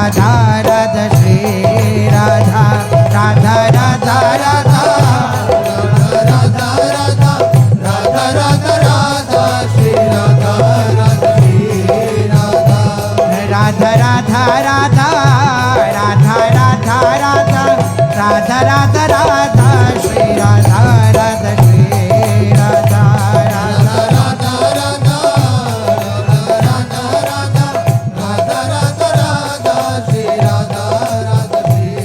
राधा राधा श्री राधा राधा राधा राधा राधा राधा राधा राधा राधा श्री राधा राधा श्री राधा राधा राधा राधा राधा राधा राधा राधा राधा राधा श्री राधा राधा श्री राधा राधा राधा राधा राधा राधा राधा राधा राधा श्री राधा राधा श्री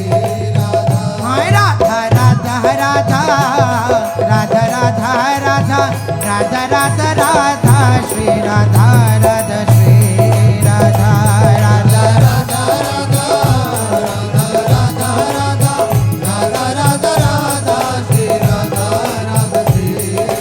राधा राधा राधा राधा राधा राधा राधा राधा राधा राधा श्री राधा राधा श्री राधा राधा राधा राधा राधा राधा राधा राधा राधा श्री राधा राधा श्री राधा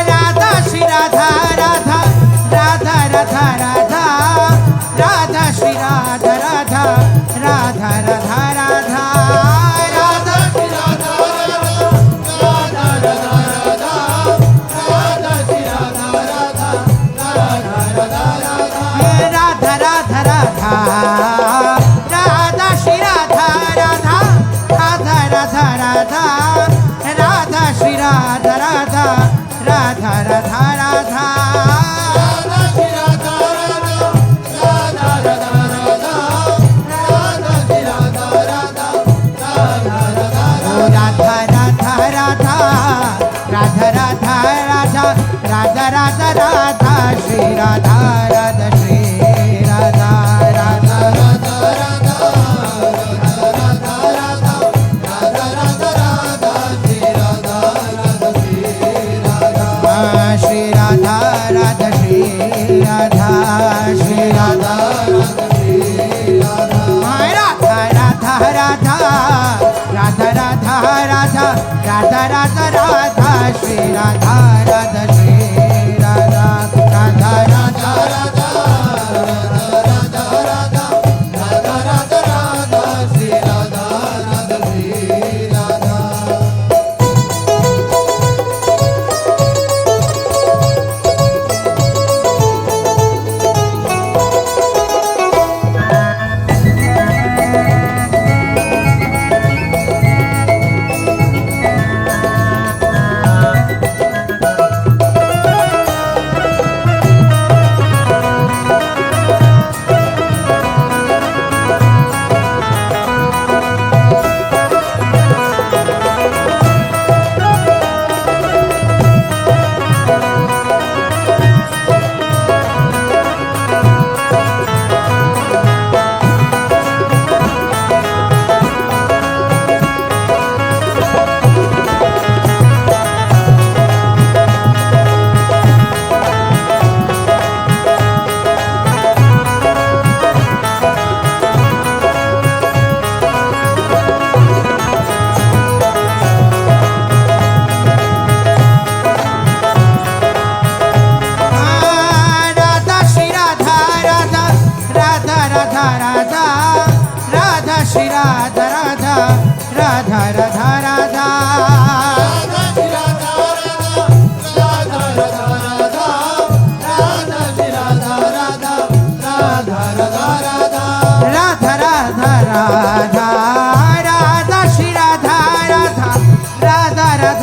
राधा श्री राधा राधा राधा राधा राधा राधा श्री राधा राधा राधा राधा राधा राधा श्री राधा राधा राधा राधा राधा श्री राधा राधा राधा राधा राधा राधा राधा राधा राधा श्री राधा राधा राधा राधा राधा राधा श्री राधा राधा राधा राधा राधा श्री राधा राधा राधा राधा राधा राधा श्री राधा राधा राधा राधा राधा राधा राधा राधा राधा राधा राधा राधा राधा श्री राधा राधा श्री राधा राधा राधा राधा राधा राधा राधा राधा राधा श्री राधा राधा श्री राधा श्री राधा राधा श्री राधा श्री राधा राधा श्री राधा राधा राधा राधा राधा राधा राधा राधा राधा राधा श्री राधा राधा श्री राधा राधा राधा राधा राधा राधा राधा राधा राधा श्री राधा राधा श्री राधा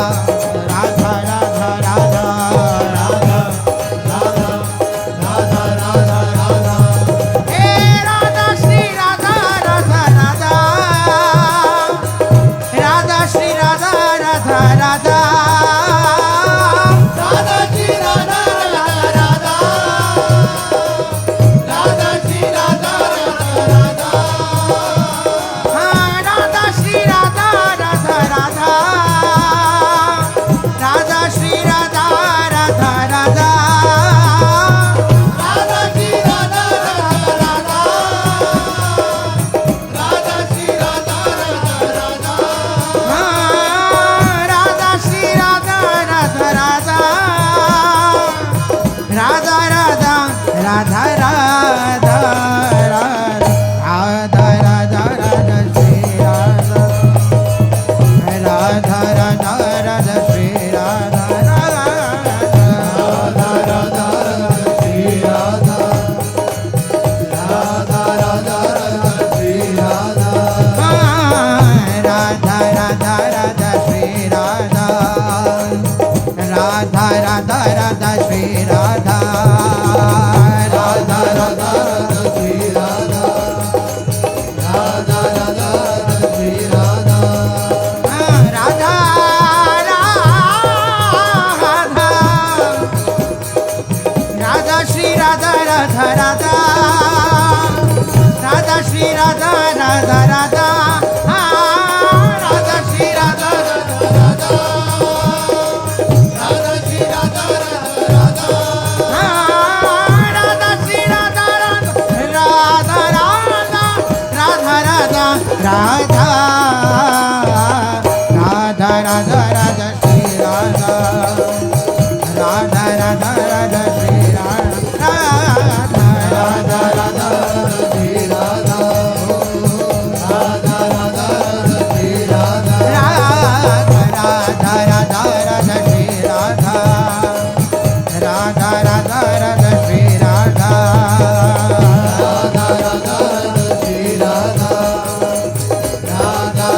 राधा राधा राधा हे राधा श्री राधा राधा राधा राधा श्री राधा राधा राधा हाँ राधा श्री राधा राधा राधा राधा श्री राधा राधा राधा हाँ राधा श्री राधा राधा राधा राधा राधा राधा राधा राधा राधा राधा श्री राधा राधा राधा राधा श्री राधा राधा राधा राधा श्री राधा राधा राधा राधा श्री राधा राधा राधा राधा राधा श्री राधा राधा राधा राधा श्री राधा राधा राधा राधा श्री राधा राधा श्री राधा राधा राधा राधा राधा राधा राधा राधा राधा श्री राधा राधा राधा राधा श्री राधा राधा राधा राधा राधा राधा श्री राधा राधा राधा राधा श्री राधा राधा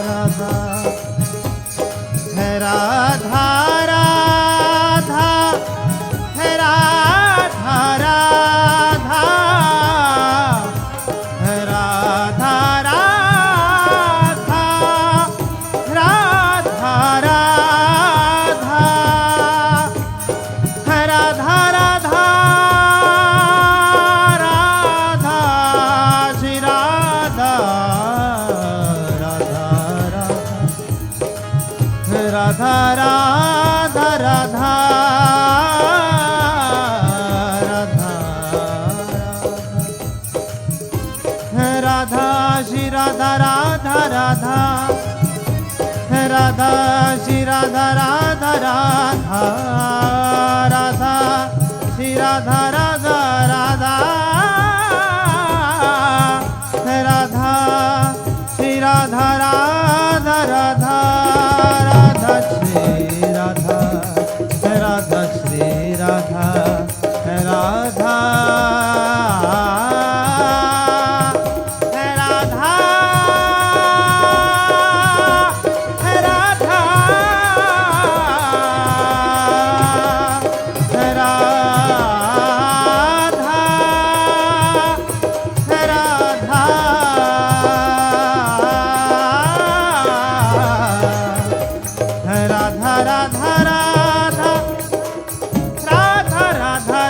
राधा हे राधा राधा हे राधा राधा राधा राधा हे राधा राधा राधा श्री राधा राधा राधा राधा राधा राधा राधा श्री राधा राधा राधा राधा श्री राधा राधा राधा राधा श्री राधा राधा राधा राधा श्री राधा राधा राधा राधा श्री राधा राधा श्री राधा राधा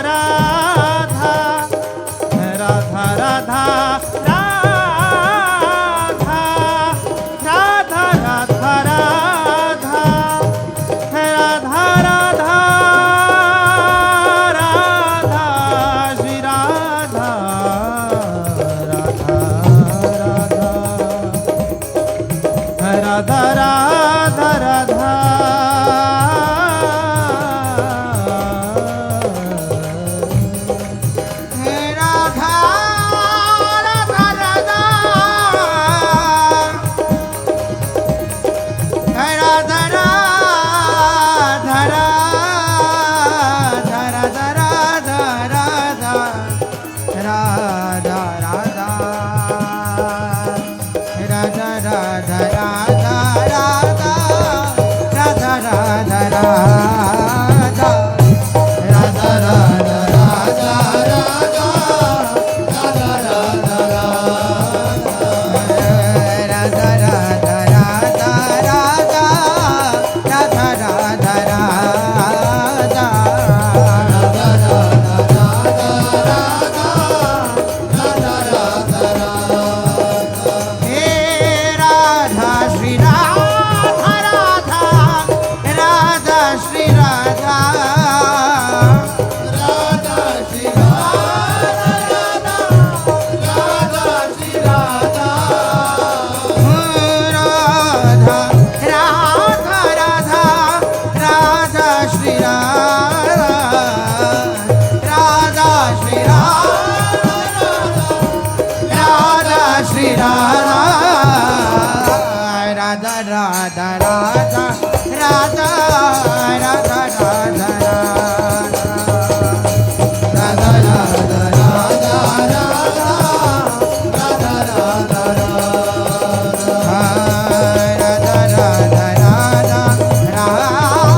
राधा राधा राधा राधा राधा राधा राधा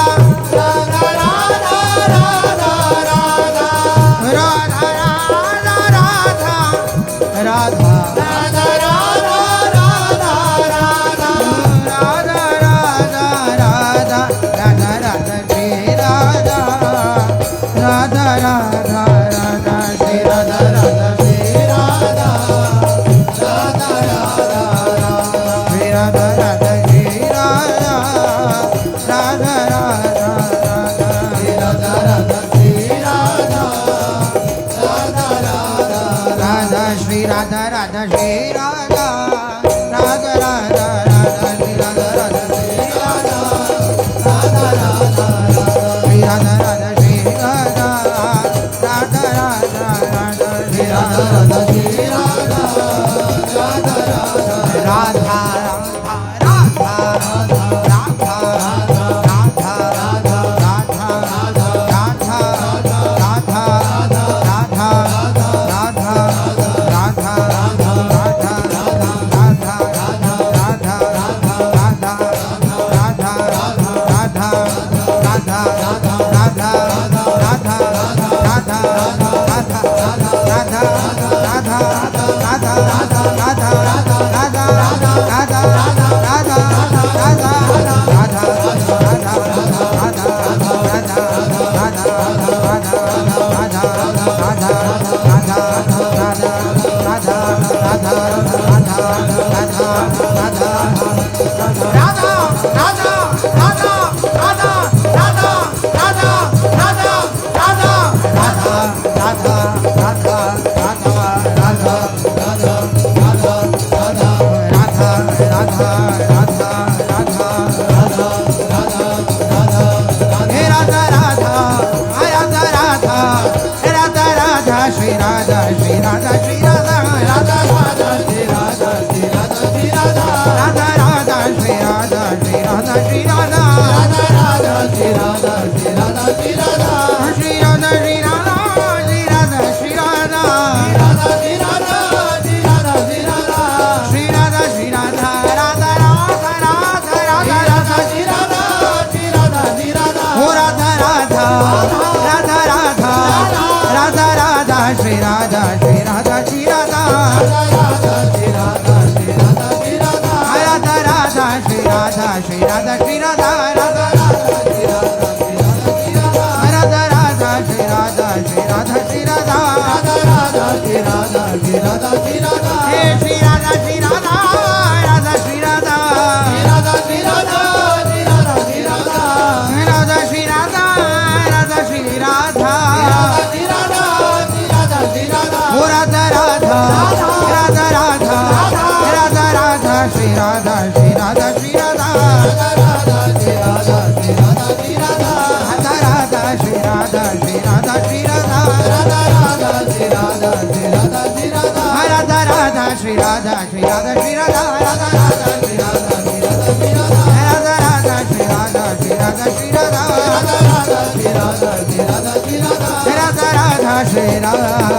राधा राधा राधा राधा राधा राधा श्री राधा श्री राधा हे श्री राधा श्री राधा राधा श्री राधा श्री राधा श्री राधा श्री राधा श्री राधा राधा श्री राधा राधा श्री राधा श्री राधा श्री राधा श्री राधा ओ राधा राधा राधा राधा राधा राधा श्री राधा श्री राधा श्री राधा राधा राधा श्री राधा श्री राधा श्री राधा राधा राधा श्री राधा श्री राधा श्री राधा राधा राधा श्री राधा श्री राधा श्री राधा राधा राधा श्री राधा श्री राधा श्री राधा राधा राधा श्री राधा श्री राधा श्री राधा राधा राधा श्री राधा श्री राधा श्री राधा राधा राधा श्री राधा श्री राधा श्री राधा राधा राधा श्री राधा